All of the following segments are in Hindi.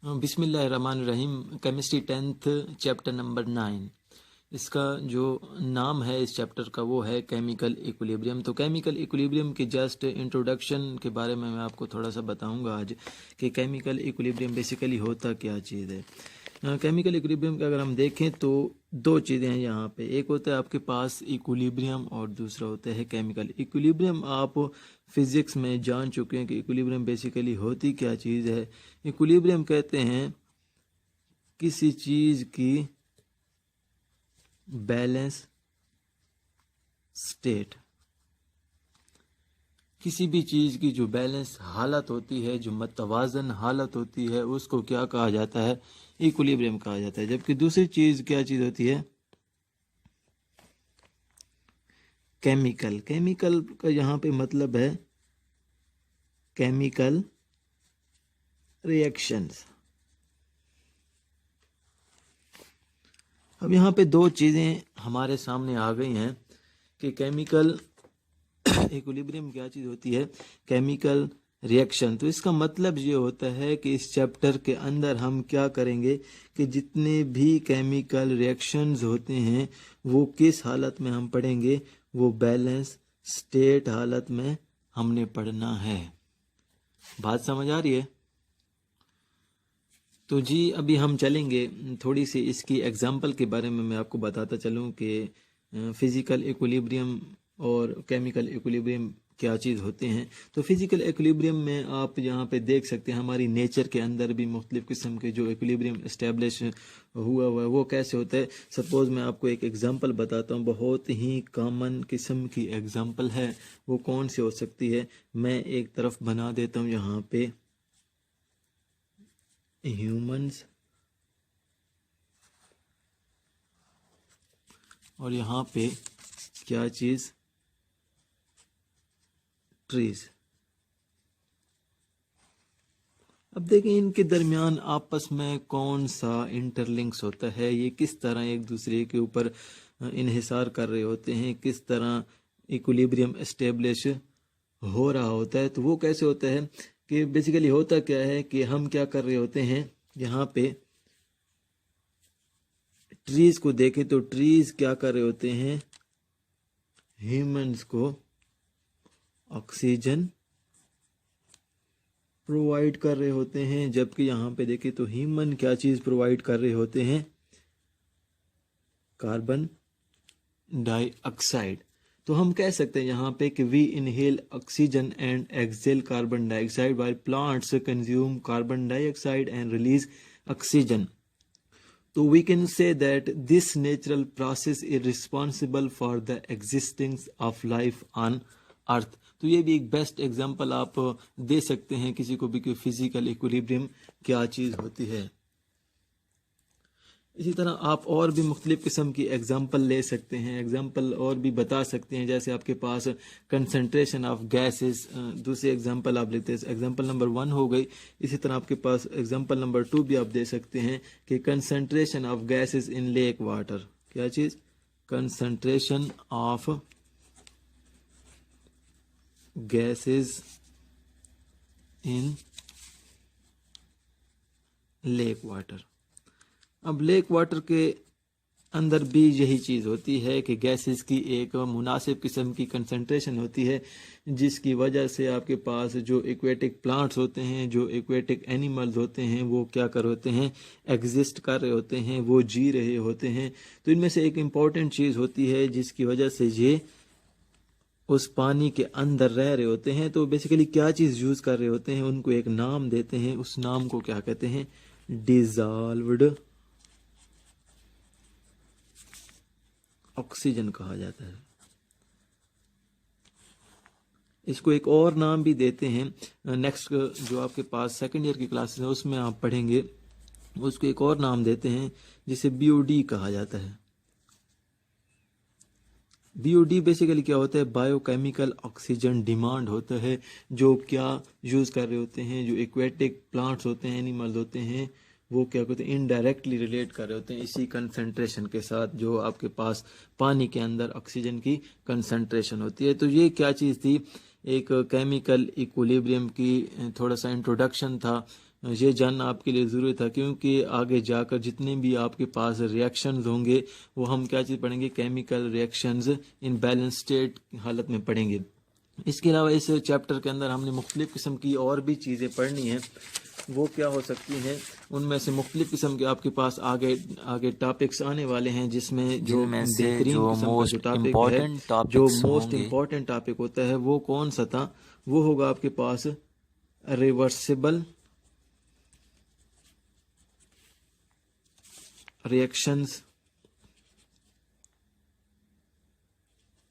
बिस्मिल्लाहिर्रहमानिर्रहीम। Chemistry 10th chapter number 9। इसका जो नाम है इस चैप्टर का वो है केमिकल इक्विलिब्रियम। तो केमिकल इक्विलिब्रियम के जस्ट इंट्रोडक्शन के बारे में मैं आपको थोड़ा सा बताऊंगा आज कि केमिकल इक्विलिब्रियम बेसिकली होता क्या चीज़ है। केमिकल इक्विलिब्रियम का अगर हम देखें तो दो चीज़ें हैं यहाँ पे। एक होता है आपके पास इक्विलिब्रियम और दूसरा होता है केमिकल इक्विलिब्रियम। आप फिजिक्स में जान चुके हैं कि इक्विलिब्रियम बेसिकली होती क्या चीज़ है। इक्विलिब्रियम कहते हैं किसी चीज़ की बैलेंस स्टेट। किसी भी चीज़ की जो बैलेंस हालत होती है, जो मतवाजन हालत होती है, उसको क्या कहा जाता है? इक्विलिब्रियम कहा जाता है। जबकि दूसरी चीज़ क्या चीज़ होती है? केमिकल। केमिकल का यहाँ पे मतलब है केमिकल रिएक्शंस। अब यहाँ पे दो चीज़ें हमारे सामने आ गई हैं कि केमिकल इक्विलिब्रियम क्या चीज़ होती है, केमिकल रिएक्शन। तो इसका मतलब ये होता है कि इस चैप्टर के अंदर हम क्या करेंगे कि जितने भी केमिकल रिएक्शंस होते हैं वो किस हालत में हम पढ़ेंगे, वो बैलेंस स्टेट हालत में हमने पढ़ना है। बात समझ आ रही है? तो जी अभी हम चलेंगे थोड़ी सी इसकी एग्जांपल के बारे में मैं आपको बताता चलूँ कि फिज़िकल इक्विलिब्रियम और केमिकल इक्विलिब्रियम क्या चीज़ होते हैं। तो फिज़िकल इक्विलिब्रियम में आप यहाँ पे देख सकते हैं हमारी नेचर के अंदर भी मुख्तलिफ़ किस्म के जो इक्विलिब्रियम इस्टेब्लिश हुआ है वो कैसे होता है। सपोज़ मैं आपको एक एग्जांपल बताता हूँ, बहुत ही कॉमन किस्म की एग्जांपल है। वो कौन सी हो सकती है? मैं एक तरफ बना देता हूँ यहाँ पे ह्यूमंस और यहाँ पे क्या चीज़? ट्रीज। अब देखें इनके दरमियान आपस में कौन सा इंटरलिंक्स होता है, ये किस तरह एक दूसरे के ऊपर इन्हिसार कर रहे होते हैं, किस तरह इक्विलिब्रियम एस्टेब्लिश हो रहा होता है। तो वो कैसे होता है कि बेसिकली होता क्या है कि हम क्या कर रहे होते हैं, यहाँ पे ट्रीज को देखें तो ट्रीज क्या कर रहे होते हैं, ह्यूमंस को ऑक्सीजन प्रोवाइड कर रहे होते हैं। जबकि यहाँ पे देखें तो ह्यूमन क्या चीज़ प्रोवाइड कर रहे होते हैं, कार्बन डाइऑक्साइड। तो हम कह सकते हैं यहाँ पे कि we inhale oxygen and exhale carbon dioxide while plants consume carbon dioxide and release oxygen. तो we can say that this natural process is responsible for the existence of life on earth. तो ये भी एक बेस्ट एग्जांपल आप दे सकते हैं किसी को भी कि फिजिकल इक्विलिब्रियम क्या चीज़ होती है। इसी तरह आप और भी मुख्तलिफ़ किस्म की एग्जांपल ले सकते हैं, एग्जांपल और भी बता सकते हैं। जैसे आपके पास कंसंट्रेशन ऑफ गैसेस, दूसरी एग्जांपल आप लेते हैं, एग्जांपल नंबर 1 हो गई। इसी तरह आपके पास एग्जांपल नंबर 2 भी आप दे सकते हैं कि concentration of gases in lake water. क्या चीज़? Concentration of gases in lake water. अब लेक वाटर के अंदर भी यही चीज़ होती है कि गैसेस की एक मुनासिब किस्म की कंसंट्रेशन होती है, जिसकी वजह से आपके पास जो एक्वेटिक प्लांट्स होते हैं, जो एक्वेटिक एनिमल्स होते हैं, वो क्या कर होते हैं, एग्जिस्ट कर रहे होते हैं, वो जी रहे होते हैं। तो इनमें से एक इम्पॉर्टेंट चीज़ होती है जिसकी वजह से ये उस पानी के अंदर रह रहे होते हैं। तो बेसिकली क्या चीज़ यूज़ कर रहे होते हैं, उनको एक नाम देते हैं, उस नाम को क्या कहते हैं? डिजॉल्व्ड ऑक्सीजन कहा जाता है। इसको एक और नाम भी देते हैं, नेक्स्ट जो आपके पास सेकेंड ईयर की क्लासेस है उसमें आप पढ़ेंगे, उसको एक और नाम देते हैं जिसे बीओडी कहा जाता है। बीओडी बेसिकली क्या होता है? बायोकेमिकल ऑक्सीजन डिमांड होता है। जो क्या यूज़ कर रहे होते हैं, जो एक्वेटिक प्लांट्स होते हैं, एनिमल्स होते हैं, वो क्या कहते हैं, इनडायरेक्टली रिलेट कर रहे होते हैं इसी कंसंट्रेशन के साथ जो आपके पास पानी के अंदर ऑक्सीजन की कंसंट्रेशन होती है। तो ये क्या चीज़ थी? एक केमिकल इक्विलिब्रियम की थोड़ा सा इंट्रोडक्शन था ये जानना आपके लिए ज़रूरी था, क्योंकि आगे जाकर जितने भी आपके पास रिएक्शंस होंगे वो हम क्या चीज़ पढ़ेंगे, chemical reactions in balance state हालत में पढ़ेंगे। इसके अलावा इस चैप्टर के अंदर हमने मुख्तलिफ़ किस्म की और भी चीज़ें पढ़नी हैं। वो क्या हो सकती हैं, उनमें से मुख्तलिफ़ किस्म के आपके पास आगे आगे टॉपिक्स आने वाले हैं, जिसमें जो जिनमें से बेहतरीन जो किस्म का जो मोस्ट टॉपिक है, इम्पॉर्टेंट जो टॉपिक्स मोस्ट होंगे इम्पॉर्टेंट टॉपिक होता है, वो कौन सा था, वो होगा आपके पास रिवर्सिबल रिएक्शंस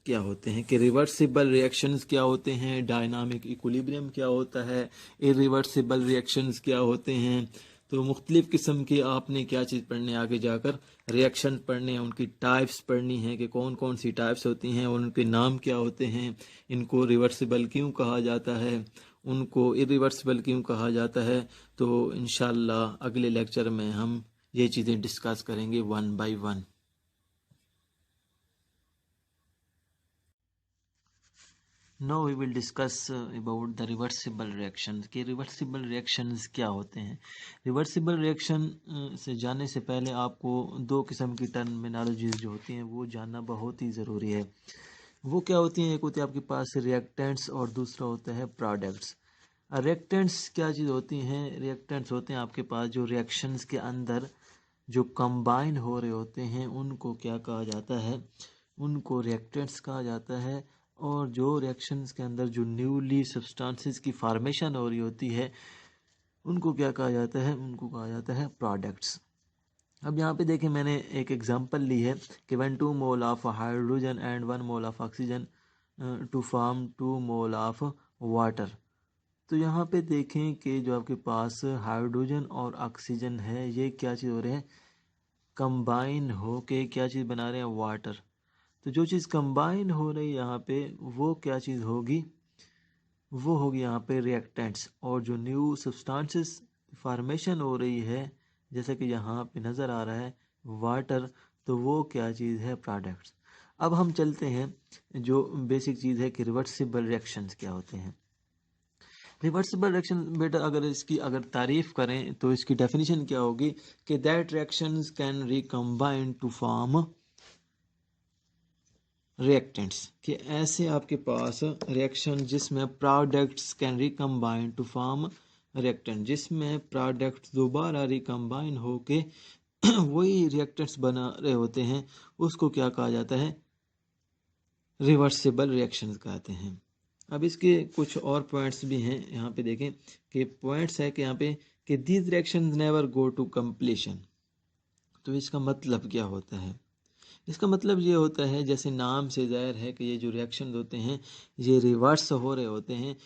क्या होते हैं, कि रिवर्सिबल रिएक्शंस क्या होते हैं, डायनामिक इक्विलिब्रियम क्या होता है, इरिवर्सिबल रिएक्शंस क्या होते हैं। तो मुख्तलिफ़ किस्म के आपने क्या चीज़ पढ़ने आगे जाकर, रिएक्शन पढ़ने हैं, उनकी टाइप्स पढ़नी है कि कौन कौन सी टाइप्स होती हैं और उनके नाम क्या होते हैं, इनको रिवर्सिबल क्यों कहा जाता है, उनको इरिवर्सिबल क्यों कहा जाता है। तो इंशाल्लाह अगले लेक्चर में हम ये चीज़ें डिस्कस करेंगे one by one. Now we will discuss about the reversible reactions कि reversible reactions क्या होते हैं। reversible reaction से जानने से पहले आपको दो किस्म की टर्मिनोलॉजीज जो होती हैं वो जानना बहुत ही ज़रूरी है। वो क्या होती हैं, एक होती है आपके पास रिएक्टेंट्स और दूसरा होता है प्रोडक्ट्स। रिएक्टेंट्स क्या चीज़ होती हैं, रिएक्टेंट्स होते हैं आपके पास जो रिएक्शंस के अंदर जो कंबाइन हो रहे होते हैं उनको क्या कहा जाता है, उनको रिएक्टेंट्स कहा जाता है। और जो रिएक्शंस के अंदर जो न्यूली सब्सटेंसेस की फार्मेशन हो रही होती है उनको क्या कहा जाता है, उनको कहा जाता है प्रोडक्ट्स। अब यहाँ पे देखें, मैंने एक एग्जांपल ली है कि when 2 mole of hydrogen and 1 mole of oxygen to form 2 mole of water. तो यहाँ पे देखें कि जो आपके पास हाइड्रोजन और ऑक्सीजन है ये क्या चीज़ हो रहे हैं, कंबाइन हो के क्या चीज़ बना रहे हैं, वाटर। तो जो चीज़ कंबाइन हो रही है यहाँ पे वो क्या चीज़ होगी, वो होगी यहाँ पे रिएक्टेंट्स। और जो न्यू सब्सटेंसेस फॉर्मेशन हो रही है जैसा कि यहाँ पे नज़र आ रहा है वाटर, तो वो क्या चीज़ है, प्रोडक्ट्स। अब हम चलते हैं जो बेसिक चीज़ है कि रिवर्सिबल रिएक्शंस क्या होते हैं। रिवर्सिबल रिएक्शन बेटा अगर इसकी अगर तारीफ करें तो इसकी डेफिनेशन क्या होगी कि that reactions can recombine to form reactants, कि ऐसे आपके पास रिएक्शन जिसमें products can recombine to form reactant, जिसमें प्रोडक्ट्स दोबारा रिकम्बाइन होके वही रिएक्टेंट्स बना रहे होते हैं, उसको क्या कहा जाता है, रिवर्सिबल रिएक्शंस कहते हैं। अब इसके कुछ और पॉइंट्स भी हैं, यहाँ पे देखें कि पॉइंट्स है कि यहाँ पे कि these reactions never go to completion. तो इसका मतलब क्या होता है, इसका मतलब ये होता है जैसे नाम से जाहिर है कि ये जो रिएक्शन होते हैं ये रिवर्स हो रहे होते हैं।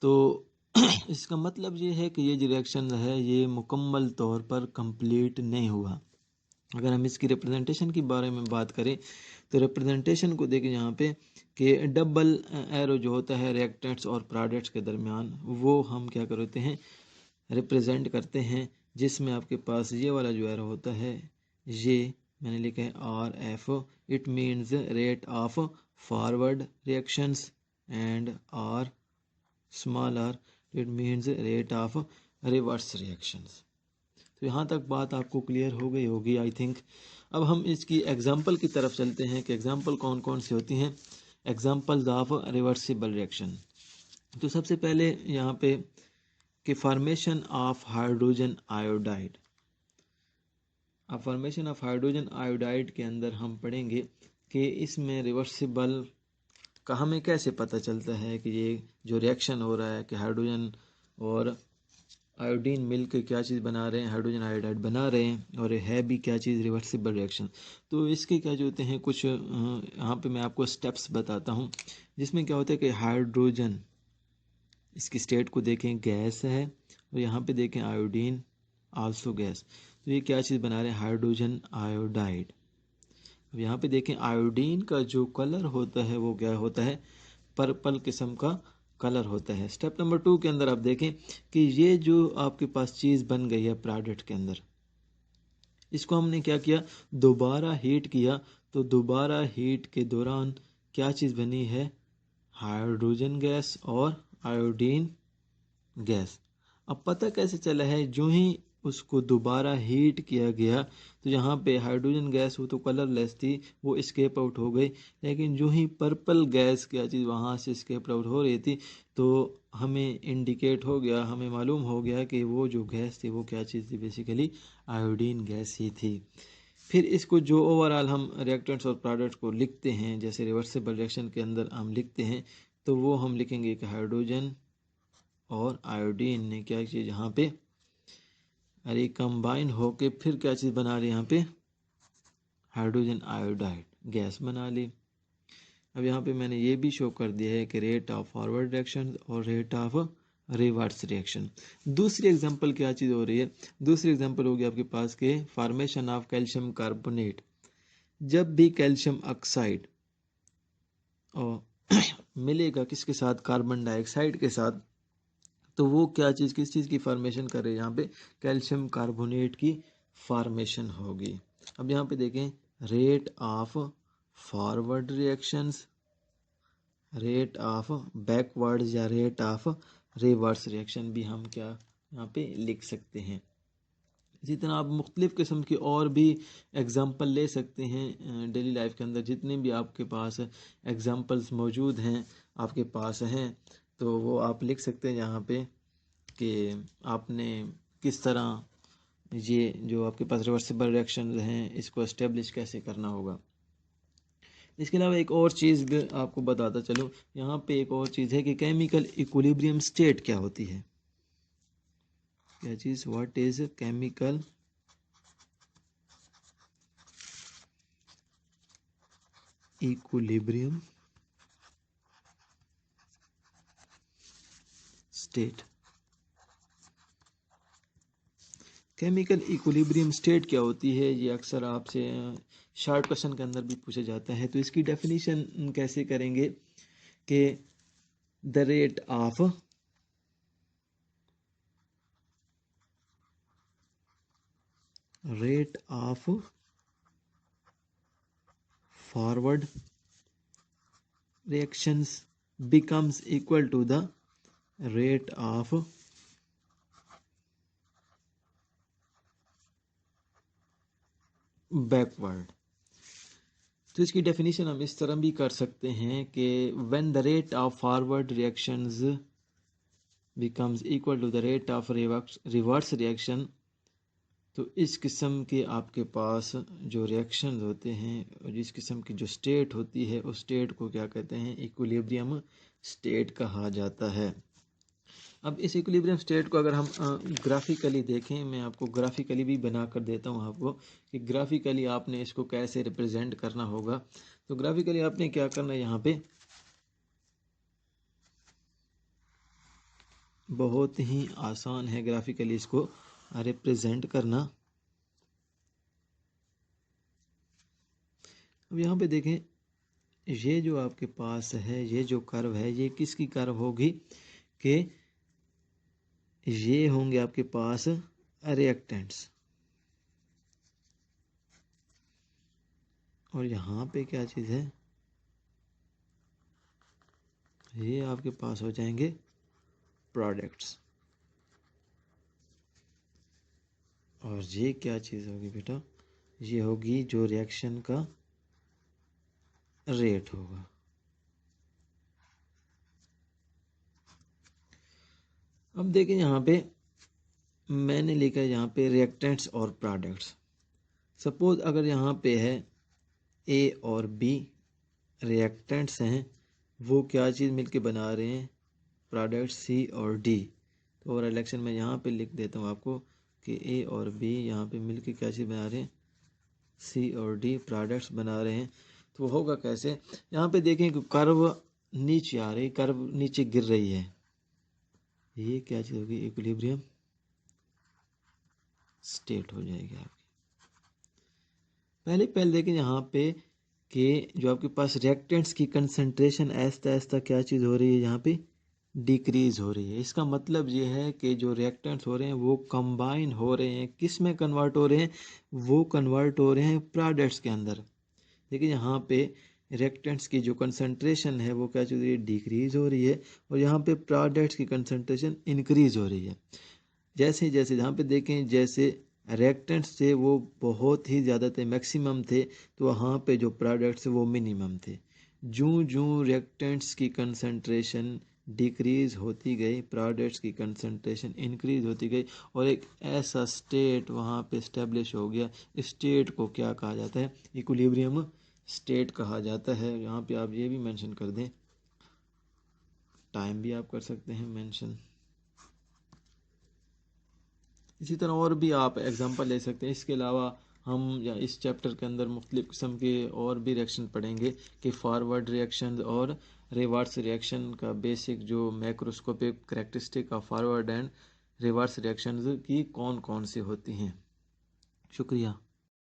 तो इसका मतलब ये है कि ये जो रिएक्शन है ये मुकम्मल तौर पर कंप्लीट नहीं हुआ। अगर हम इसकी रिप्रेजेंटेशन के बारे में बात करें तो रिप्रेजेंटेशन को देखें यहाँ पे कि डबल एरो जो होता है रिएक्टेंट्स और प्रोडक्ट्स के दरमियान, वो हम क्या करते हैं, रिप्रेजेंट करते हैं, जिसमें आपके पास ये वाला जो एरो होता है ये मैंने लिखा है RF, it means rate of forward reactions, and R small r it means rate of reverse reactions. तो यहाँ तक बात आपको क्लियर हो गई होगी आई थिंक। अब हम इसकी एग्जांपल की तरफ चलते हैं कि एग्जांपल कौन कौन सी होती हैं, एग्जांपल्स ऑफ रिवर्सिबल रिएक्शन। तो सबसे पहले यहाँ पे कि फॉर्मेशन ऑफ हाइड्रोजन आयोडाइड। अब फॉर्मेशन ऑफ हाइड्रोजन आयोडाइड के अंदर हम पढ़ेंगे कि इसमें रिवर्सिबल का हमें कैसे पता चलता है कि ये जो रिएक्शन हो रहा है कि हाइड्रोजन और आयोडीन मिल के क्या चीज़ बना रहे हैं, हाइड्रोजन आयोडाइड बना रहे हैं, और है भी क्या चीज़, रिवर्सिबल रिएक्शन। तो इसके क्या जो होते हैं कुछ यहाँ पे मैं आपको स्टेप्स बताता हूँ, जिसमें क्या होता है कि हाइड्रोजन, इसकी स्टेट को देखें गैस है, और यहाँ पे देखें आयोडीन आल्सो गैस। तो ये क्या चीज़ बना रहे हैं, हाइड्रोजन आयोडाइड। अब यहाँ पे देखें आयोडीन का जो कलर होता है वो क्या होता है, पर्पल किस्म का कलर होता है। स्टेप नंबर 2 के अंदर आप देखें कि ये जो आपके पास चीज़ बन गई है प्रोडक्ट के अंदर, इसको हमने क्या किया, दोबारा हीट किया। तो दोबारा हीट के दौरान क्या चीज़ बनी है, हाइड्रोजन गैस और आयोडीन गैस। अब पता कैसे चला है, जो ही उसको दोबारा हीट किया गया तो यहाँ पे हाइड्रोजन गैस वो तो कलरलेस थी, वो स्केप आउट हो गई, लेकिन जो ही पर्पल गैस क्या चीज़ वहाँ से स्केप आउट हो रही थी तो हमें इंडिकेट हो गया, हमें मालूम हो गया कि वो जो गैस थी वो क्या चीज़ थी, बेसिकली आयोडीन गैस ही थी। फिर इसको जो ओवरऑल हम रिएक्टेंट्स और प्रोडक्ट्स को लिखते हैं, जैसे रिवर्सिबल रिएक्शन के अंदर हम लिखते हैं, तो वो हम लिखेंगे कि हाइड्रोजन और आयोडीन ने क्या चीज़ यहाँ पे, अरे कंबाइन होके फिर क्या चीज़ बना रही यहाँ पे, हाइड्रोजन आयोडाइड गैस बना ली। अब यहाँ पे मैंने ये भी शो कर दिया है कि रेट ऑफ फॉरवर्ड रिएक्शन और रेट ऑफ रिवर्स रिएक्शन। दूसरी एग्जांपल क्या चीज़ हो रही है, दूसरी एग्जांपल होगी आपके पास के फॉर्मेशन ऑफ कैल्शियम कार्बोनेट। जब भी कैल्शियम ऑक्साइड और मिलेगा किसके साथ, कार्बन डाइऑक्साइड के साथ, तो वो क्या चीज़, किस चीज़ की फॉर्मेशन कर रहे हैं यहाँ पे, कैल्शियम कार्बोनेट की फॉर्मेशन होगी। अब यहाँ पे देखें, rate of forward reactions, rate of backward या रेट ऑफ रिवर्स रिएक्शन भी हम क्या यहाँ पे लिख सकते हैं। इसी तरह आप मुख्तलिफ़ किस्म की और भी एग्ज़ाम्पल ले सकते हैं डेली लाइफ के अंदर, जितने भी आपके पास एग्ज़ाम्पल्स मौजूद हैं, आपके पास हैं, तो वो आप लिख सकते हैं यहाँ पे कि आपने किस तरह ये जो आपके पास रिवर्सिबल रिएक्शन हैं इसको इस्टेब्लिश कैसे करना होगा। इसके अलावा एक और चीज़ भी आपको बताता चलूँ, यहाँ पे एक और चीज़ है कि केमिकल इक्विलिब्रियम स्टेट क्या होती है, क्या चीज़, what is chemical equilibrium state. Chemical equilibrium state क्या होती है, ये अक्सर आपसे शॉर्ट क्वेश्चन के अंदर भी पूछा जाता है। तो इसकी डेफिनेशन कैसे करेंगे कि the rate of forward reactions becomes equal to the rate of backward. तो इसकी डेफिनेशन हम इस तरह भी कर सकते हैं कि when the rate of forward reactions becomes equal to the rate of reverse reaction, तो इस किस्म के आपके पास जो रिएक्शन होते हैं और जिस किस्म की जो स्टेट होती है उस स्टेट को क्या कहते हैं, इक्विलिब्रियम स्टेट कहा जाता है। अब इस इक्विलिब्रियम स्टेट को अगर हम ग्राफिकली देखें, मैं आपको ग्राफिकली भी बना कर देता हूँ आपको कि ग्राफिकली आपने इसको कैसे रिप्रेजेंट करना होगा। तो ग्राफिकली आपने क्या करना है, यहाँ पे बहुत ही आसान है ग्राफिकली इसको रिप्रेजेंट करना। अब यहाँ पे देखें, ये जो आपके पास है, ये जो कर्व है, ये किसकी कर्व होगी कि ये होंगे आपके पास रिएक्टेंट्स, और यहाँ पे क्या चीज़ है, ये आपके पास हो जाएंगे प्रोडक्ट्स, और ये क्या चीज़ होगी बेटा, ये होगी जो रिएक्शन का रेट होगा। अब देखें यहाँ पे मैंने लिखा है यहाँ पे रिएक्टेंट्स और प्रोडक्ट्स। सपोज अगर यहाँ पे है ए और बी रिएक्टेंट्स हैं, वो क्या चीज़ मिलके बना रहे हैं, प्रोडक्ट सी और डी। तो ओवरऑल रिएक्शन में यहाँ पे लिख देता हूँ आपको कि ए और बी यहाँ पे मिलके क्या चीज़ बना रहे हैं, सी और डी प्रोडक्ट्स बना रहे हैं। तो वो होगा कैसे, यहाँ पे देखें कि कर्व नीचे आ रही, कर्व नीचे गिर रही है, ये क्या चीज़ होगी, इक्विलिब्रियम स्टेट हो जाएगी आपकी। पहले देखें यहाँ पे कि जो आपके पास रिएक्टेंट्स की कंसंट्रेशन ऐसा ऐसा क्या चीज़ हो रही है, यहाँ पे डिक्रीज हो रही है। इसका मतलब ये है कि जो रिएक्टेंट्स हो रहे हैं वो कंबाइन हो रहे हैं, किस में कन्वर्ट हो रहे हैं, वो कन्वर्ट हो रहे हैं प्रोडक्ट्स के अंदर। देखिए यहाँ पे रिएक्टेंट्स की जो कंसंट्रेशन है वो क्या चीज़ हो रही है, डिक्रीज हो रही है, और यहाँ पे प्रोडक्ट्स की कंसंट्रेशन इंक्रीज हो रही है। जैसे जैसे जहाँ पे देखें जैसे रिएक्टेंट्स थे वो बहुत ही ज़्यादा थे, मैक्सिमम थे, तो वहाँ पे जो प्रोडक्ट्स वो मिनिमम थे। जूँ जूँ रिएक्टेंट्स की कंसंट्रेशन डिक्रीज होती गई, प्रोडक्ट्स की कंसंट्रेशन इंक्रीज होती गई और एक ऐसा स्टेट वहाँ पे इस्टेब्लिश हो गया। इस स्टेट को क्या कहा जाता है? इक्विलिब्रियम स्टेट कहा जाता है। यहाँ पे आप ये भी मेंशन कर दें, टाइम भी आप कर सकते हैं मेंशन। इसी तरह और भी आप एग्जांपल ले सकते हैं। इसके अलावा हम या इस चैप्टर के अंदर मुख्तलिफ़ किस्म के और भी रिएक्शन पढ़ेंगे कि फॉरवर्ड रिएक्शन और रिवर्स रिएक्शन का बेसिक जो macroscopic characteristic of forward and reverse reactions की कौन कौन सी होती हैं। शुक्रिया।